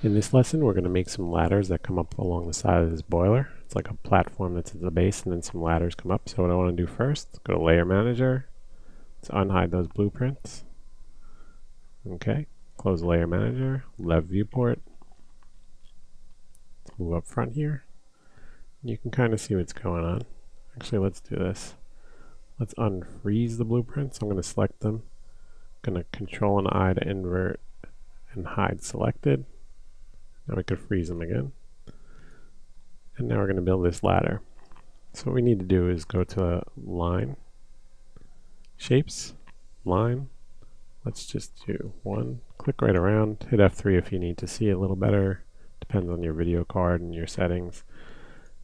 In this lesson, we're going to make some ladders that come up along the side of this boiler. It's like a platform that's at the base, and then some ladders come up. So what I want to do first, go to Layer Manager. Let's unhide those blueprints. Okay, close Layer Manager, Lev Viewport. Let's move up front here. You can kind of see what's going on. Actually, let's do this. Let's unfreeze the blueprints. I'm going to select them. I'm going to Control and I to invert and hide selected. Now we could freeze them again. And now we're going to build this ladder. So what we need to do is go to Line, Shapes, Line. Let's just do one. Click right around. Hit F3 if you need to see it a little better. Depends on your video card and your settings.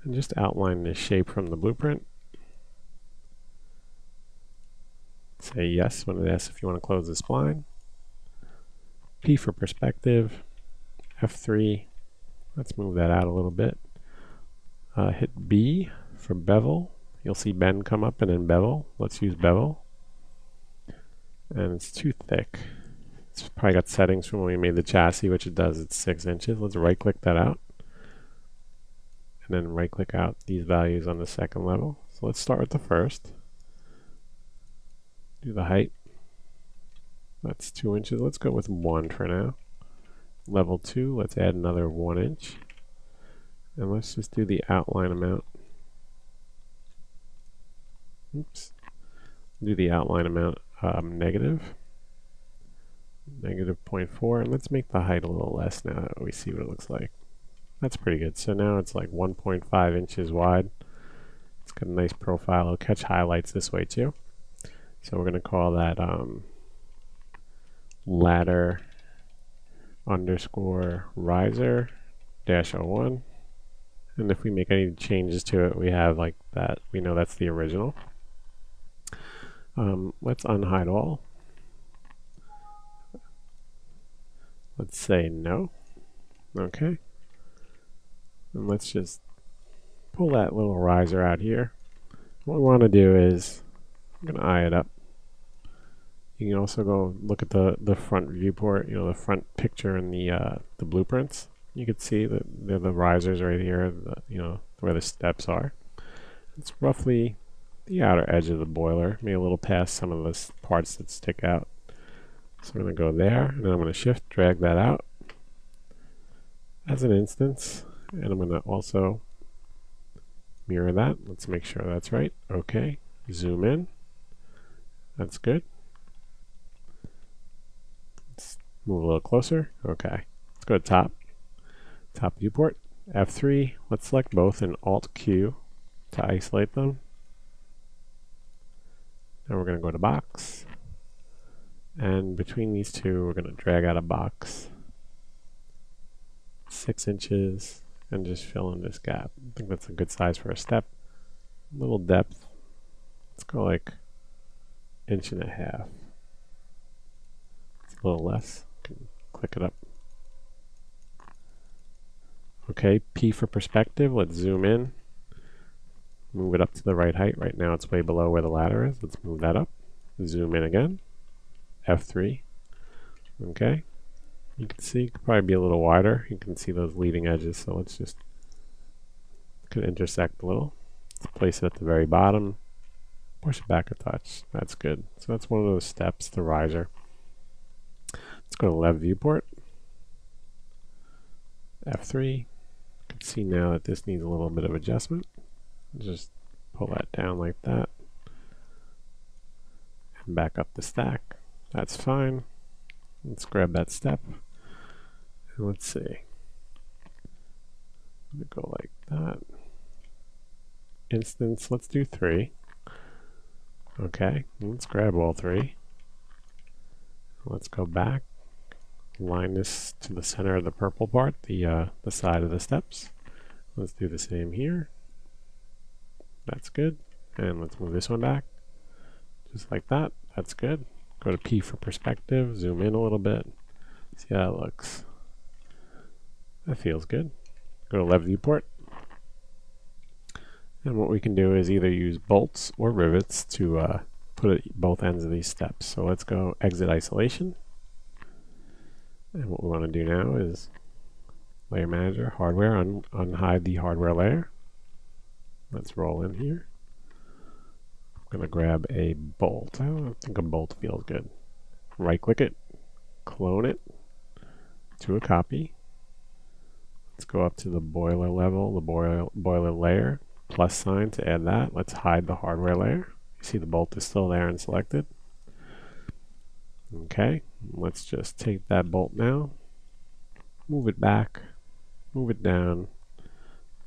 And just outline this shape from the blueprint. Say yes when it asks if you want to close the spline. P for perspective. F3. Let's move that out a little bit. Hit B for bevel. You'll see bend come up and then bevel. Let's use bevel. And it's too thick. It's probably got settings from when we made the chassis, which it does. It's 6 inches. Let's right click that out. And then right click out these values on the second level. So let's start with the first. Do the height. That's 2 inches. Let's go with 1 for now. Level 2, let's add another 1 inch. And let's just do the outline amount. Oops. Do the outline amount negative 0.4, and let's make the height a little less now that we see what it looks like. That's pretty good. So now it's like 1.5 inches wide. It's got a nice profile. It'll catch highlights this way too. So we're going to call that ladder underscore riser dash 01. And if we make any changes to it, we have like that. We know that's the original. Let's unhide all. Let's say no. Okay. And let's just pull that little riser out here. What we want to do is, I'm going to eye it up. You can also go look at the front viewport, the front picture in the blueprints. You can see that they're the risers right here, where the steps are. It's roughly the outer edge of the boiler, maybe a little past some of the parts that stick out. So we're going to go there, and then I'm going to shift drag that out as an instance, and I'm going to also mirror that. Let's make sure that's right. Okay, zoom in. That's good. Let's move a little closer. Okay, let's go to top viewport. F3. Let's select both and Alt Q to isolate them. Now we're going to go to box, and between these two we're going to drag out a box 6 inches and just fill in this gap. I think that's a good size for a step. A little depth. Let's go like 1.5 inches. It's a little less. Click it up. Okay, P for perspective. Let's zoom in. Move it up to the right height. Right now it's way below where the ladder is. Let's move that up. Zoom in again. F3. Okay. You can see it could probably be a little wider. You can see those leading edges. So let's just could intersect a little. Let's place it at the very bottom. Push it back a touch. That's good. So that's one of those steps, the riser. Let's go to Lev Viewport. F3. You can see now that this needs a little bit of adjustment. Just pull that down like that. And back up the stack. That's fine. Let's grab that step. And let's see. Go like that. Instance, let's do 3. Okay, let's grab all 3. Let's go back. Line this to the center of the purple part, the side of the steps. Let's do the same here. That's good. And let's move this one back. Just like that. That's good. Go to P for perspective. Zoom in a little bit. See how it looks. That feels good. Go to Lev Viewport. And what we can do is either use bolts or rivets to put it at both ends of these steps. So let's go exit isolation. And what we want to do now is Layer Manager, Hardware, unhide the hardware layer. Let's roll in here. I'm going to grab a bolt. I don't think a bolt feels good. Right click it, clone it to a copy. Let's go up to the boiler level, the boiler layer, plus sign to add that. Let's hide the hardware layer. You see the bolt is still there and selected. Okay, let's just take that bolt now, move it back, move it down,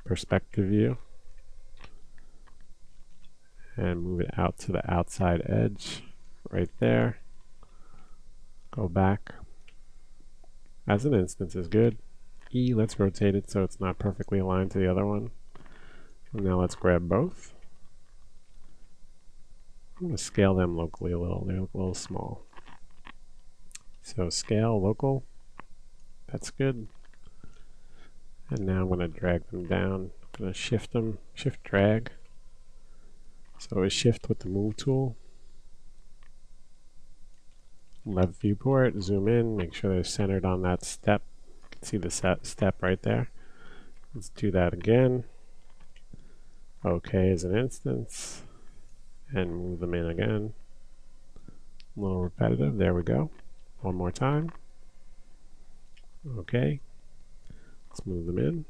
perspective view, and move it out to the outside edge right there. Go back. As an instance is good. E, let's rotate it so it's not perfectly aligned to the other one. And now let's grab both. I'm going to scale them locally a little. They look a little small. So scale local, that's good. And now I'm going to drag them down. I'm going to shift them, shift drag. So it's shift with the move tool. Left viewport, zoom in, make sure they're centered on that step. You can see the step right there. Let's do that again. OK as an instance. And move them in again. A little repetitive, there we go. One more time. OK. Let's move them in.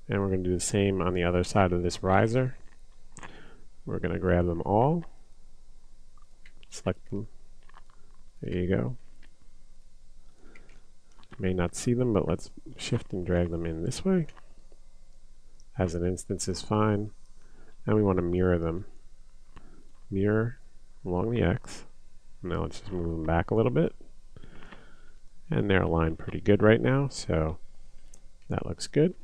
And we're going to do the same on the other side of this riser. We're going to grab them all. Select them. There you go. You may not see them, but let's shift and drag them in this way. As an instance is fine. And we want to mirror them. Mirror along the X. Now let's just move them back a little bit. And they're aligned pretty good right now, so that looks good.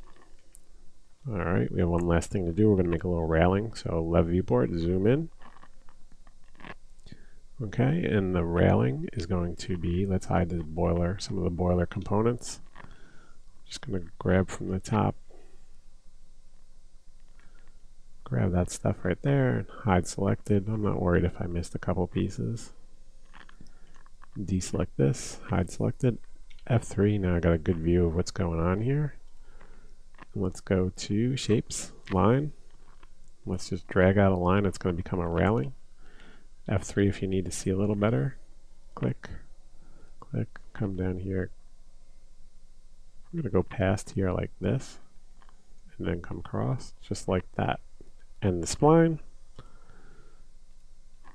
Alright, we have one last thing to do. We're going to make a little railing. So left viewport, zoom in. Okay, and the railing is going to be, let's hide the boiler, some of the boiler components. Just going to grab from the top. Grab that stuff right there and hide selected. I'm not worried if I missed a couple pieces. Deselect this, hide selected. F3, now I got a good view of what's going on here. Let's go to shapes, line. Let's just drag out a line that's going to become a railing. F3 if you need to see a little better. Click, click, come down here. I'm going to go past here like this, and then come across, just like that. And the spline,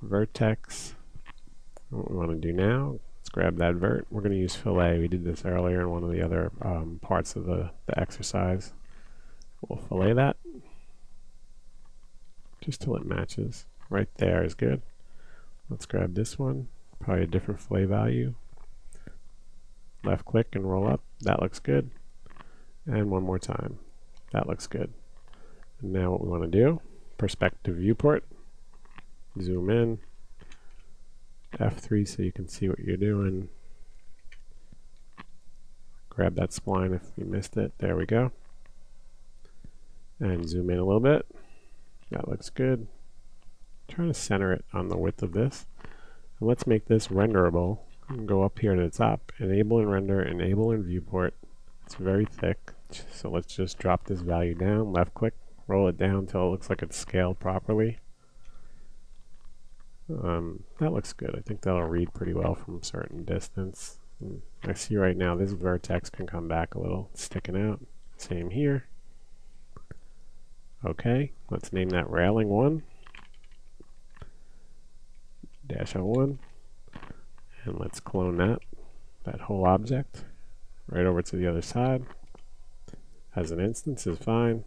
vertex. What we want to do now, let's grab that vert. We're going to use fillet. We did this earlier in one of the other parts of the exercise. We'll fillet that just till it matches. Right there is good. Let's grab this one, probably a different fillet value. Left click and roll up. That looks good. And one more time. That looks good. And now what we want to do, perspective viewport, zoom in, F3 so you can see what you're doing. Grab that spline if you missed it. There we go. And zoom in a little bit. That looks good. Trying to center it on the width of this. And let's make this renderable. Go up here to the top, enable and render, enable and viewport. It's very thick, so let's just drop this value down, left click, roll it down until it looks like it's scaled properly. That looks good. I think that'll read pretty well from a certain distance. I see right now this vertex can come back a little, it's sticking out. Same here. Okay, let's name that railing 1. -01. And let's clone that whole object right over to the other side. As an instance is fine.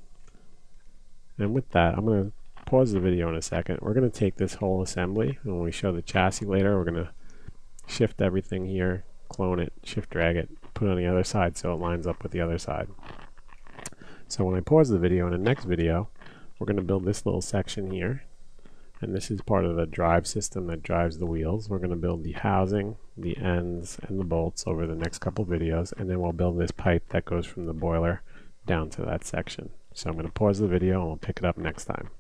And with that, I'm going to pause the video in a second. We're going to take this whole assembly, and when we show the chassis later, we're going to shift everything here, clone it, shift drag it, put it on the other side so it lines up with the other side. So when I pause the video in the next video, we're going to build this little section here. And this is part of the drive system that drives the wheels. We're going to build the housing, the ends, and the bolts over the next couple videos, and then we'll build this pipe that goes from the boiler down to that section. So I'm going to pause the video and we'll pick it up next time.